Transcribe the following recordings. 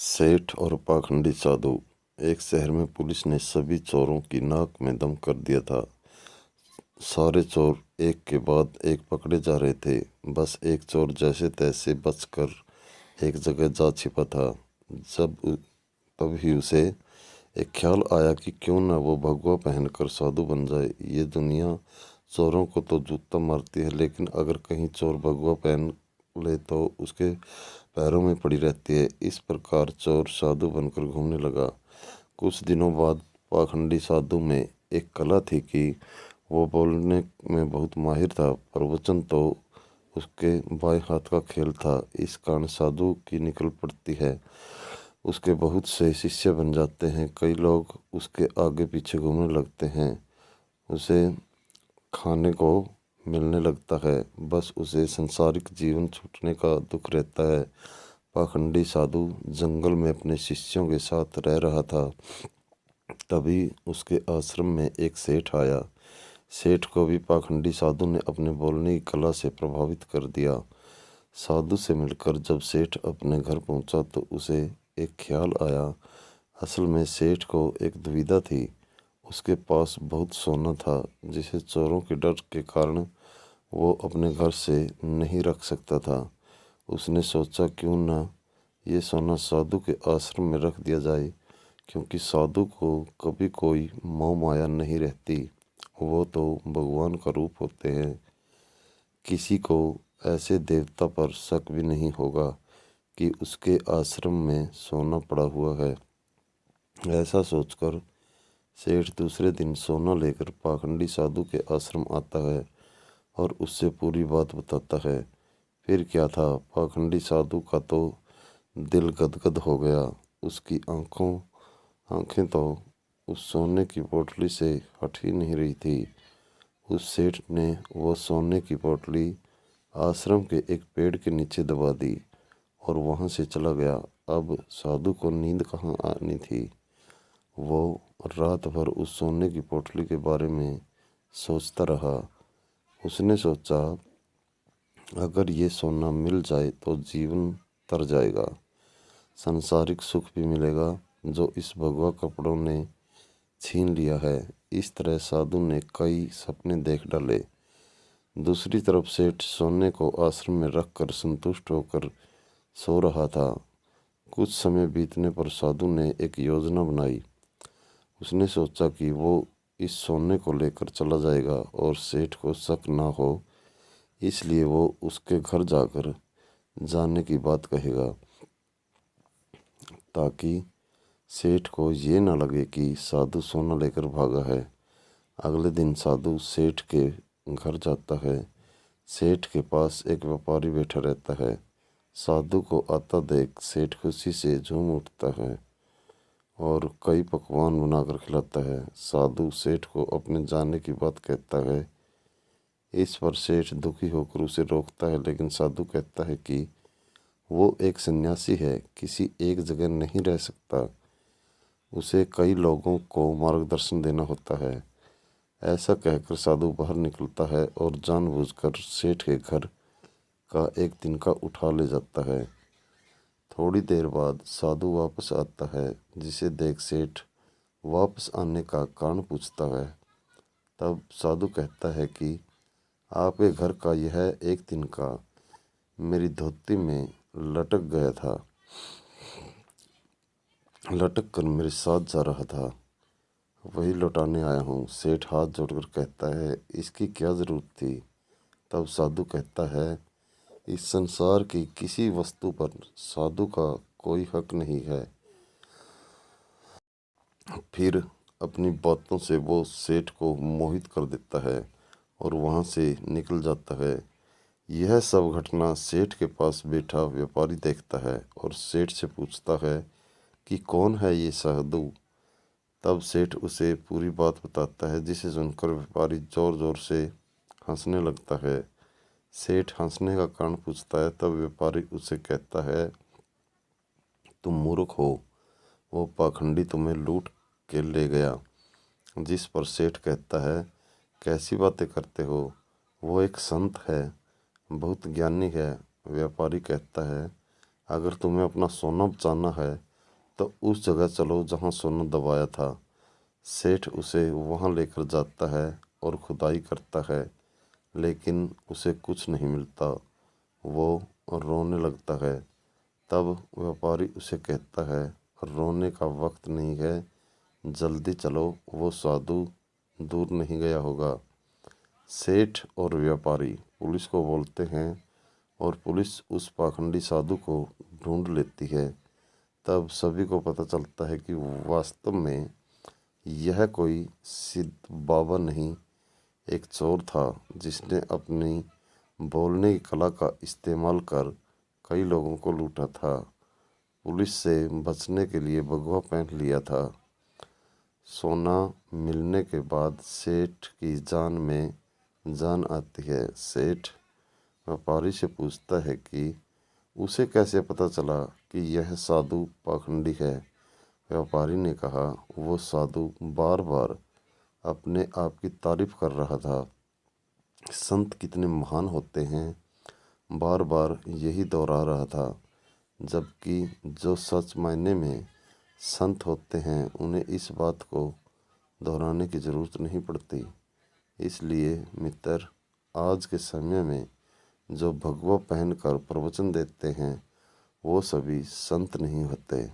सेठ और पाखंडी साधु। एक शहर में पुलिस ने सभी चोरों की नाक में दम कर दिया था। सारे चोर एक के बाद एक पकड़े जा रहे थे। बस एक चोर जैसे तैसे बचकर एक जगह जा छिपा था। तभी उसे एक ख्याल आया कि क्यों न वो भगवा पहनकर साधु बन जाए। ये दुनिया चोरों को तो जूता मारती है, लेकिन अगर कहीं चोर भगवा पहन ले तो उसके पैरों में पड़ी रहती है। इस प्रकार चोर साधु बनकर घूमने लगा। कुछ दिनों बाद पाखंडी साधु में एक कला थी कि वो बोलने में बहुत माहिर था, प्रवचन तो उसके बाएं हाथ का खेल था। इस कारण साधु की निकल पड़ती है। उसके बहुत से शिष्य बन जाते हैं। कई लोग उसके आगे पीछे घूमने लगते हैं। उसे खाने को मिलने लगता है, बस उसे संसारिक जीवन छूटने का दुख रहता है। पाखंडी साधु जंगल में अपने शिष्यों के साथ रह रहा था। तभी उसके आश्रम में एक सेठ आया। सेठ को भी पाखंडी साधु ने अपने बोलने की कला से प्रभावित कर दिया। साधु से मिलकर जब सेठ अपने घर पहुंचा तो उसे एक ख्याल आया। असल में सेठ को एक दुविधा थी। उसके पास बहुत सोना था, जिसे चोरों के डर के कारण वो अपने घर से नहीं रख सकता था। उसने सोचा क्यों न ये सोना साधु के आश्रम में रख दिया जाए, क्योंकि साधु को कभी कोई मोह माया नहीं रहती। वो तो भगवान का रूप होते हैं। किसी को ऐसे देवता पर शक भी नहीं होगा कि उसके आश्रम में सोना पड़ा हुआ है। ऐसा सोचकर सेठ दूसरे दिन सोना लेकर पाखंडी साधु के आश्रम आता है और उससे पूरी बात बताता है। फिर क्या था, पाखंडी साधु का तो दिल गदगद हो गया। उसकी आंखें तो उस सोने की पोटली से हट ही नहीं रही थी। उस सेठ ने वो सोने की पोटली आश्रम के एक पेड़ के नीचे दबा दी और वहां से चला गया। अब साधु को नींद कहाँ आनी थी। वो रात भर उस सोने की पोटली के बारे में सोचता रहा। उसने सोचा, अगर ये सोना मिल जाए तो जीवन तर जाएगा, सांसारिक सुख भी मिलेगा जो इस भगवा कपड़ों ने छीन लिया है। इस तरह साधु ने कई सपने देख डाले। दूसरी तरफ सेठ सोने को आश्रम में रखकर संतुष्ट होकर सो रहा था। कुछ समय बीतने पर साधु ने एक योजना बनाई। उसने सोचा कि वो इस सोने को लेकर चला जाएगा और सेठ को शक ना हो, इसलिए वो उसके घर जाकर जाने की बात कहेगा, ताकि सेठ को ये न लगे कि साधु सोना लेकर भागा है। अगले दिन साधु सेठ के घर जाता है। सेठ के पास एक व्यापारी बैठा रहता है। साधु को आता देख सेठ खुशी से झूम उठता है और कई पकवान बनाकर खिलाता है। साधु सेठ को अपने जाने की बात कहता है। इस पर सेठ दुखी होकर उसे रोकता है, लेकिन साधु कहता है कि वो एक सन्यासी है, किसी एक जगह नहीं रह सकता। उसे कई लोगों को मार्गदर्शन देना होता है। ऐसा कहकर साधु बाहर निकलता है और जानबूझकर सेठ के घर का एक दिन का उठा ले जाता है। थोड़ी देर बाद साधु वापस आता है, जिसे देख सेठ वापस आने का कारण पूछता है। तब साधु कहता है कि आपके घर का यह एक दिन का मेरी धोती में लटक गया था, लटक कर मेरे साथ जा रहा था, वही लौटाने आया हूँ। सेठ हाथ जोड़कर कहता है, इसकी क्या जरूरत थी। तब साधु कहता है, इस संसार की किसी वस्तु पर साधु का कोई हक नहीं है। फिर अपनी बातों से वो सेठ को मोहित कर देता है और वहाँ से निकल जाता है। यह सब घटना सेठ के पास बैठा व्यापारी देखता है और सेठ से पूछता है कि कौन है ये साधु। तब सेठ उसे पूरी बात बताता है, जिसे सुनकर व्यापारी जोर जोर से हंसने लगता है। सेठ हंसने का कारण पूछता है। तब व्यापारी उसे कहता है, तुम मूर्ख हो, वो पाखंडी तुम्हें लूट के ले गया। जिस पर सेठ कहता है, कैसी बातें करते हो, वो एक संत है, बहुत ज्ञानी है। व्यापारी कहता है, अगर तुम्हें अपना सोना बचाना है तो उस जगह चलो जहाँ सोना दबाया था। सेठ उसे वहाँ लेकर जाता है और खुदाई करता है, लेकिन उसे कुछ नहीं मिलता। वो रोने लगता है। तब व्यापारी उसे कहता है, रोने का वक्त नहीं है, जल्दी चलो, वो साधु दूर नहीं गया होगा। सेठ और व्यापारी पुलिस को बोलते हैं और पुलिस उस पाखंडी साधु को ढूंढ लेती है। तब सभी को पता चलता है कि वास्तव में यह कोई सिद्ध बाबा नहीं, एक चोर था जिसने अपनी बोलने की कला का इस्तेमाल कर कई लोगों को लूटा था। पुलिस से बचने के लिए भगवा पहन लिया था। सोना मिलने के बाद सेठ की जान में जान आती है। सेठ व्यापारी से पूछता है कि उसे कैसे पता चला कि यह साधु पाखंडी है। व्यापारी ने कहा, वो साधु बार बार अपने आप की तारीफ कर रहा था। संत कितने महान होते हैं, बार बार यही दोहरा रहा था। जबकि जो सच मायने में संत होते हैं उन्हें इस बात को दोहराने की ज़रूरत नहीं पड़ती। इसलिए मित्र, आज के समय में जो भगवा पहनकर प्रवचन देते हैं वो सभी संत नहीं होते।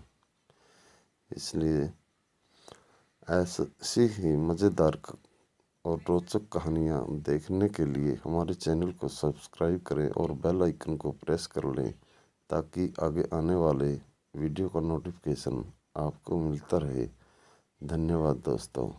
इसलिए ऐसी ही मज़ेदार और रोचक कहानियाँ देखने के लिए हमारे चैनल को सब्सक्राइब करें और बेल आइकन को प्रेस कर लें, ताकि आगे आने वाले वीडियो का नोटिफिकेशन आपको मिलता रहे। धन्यवाद दोस्तों।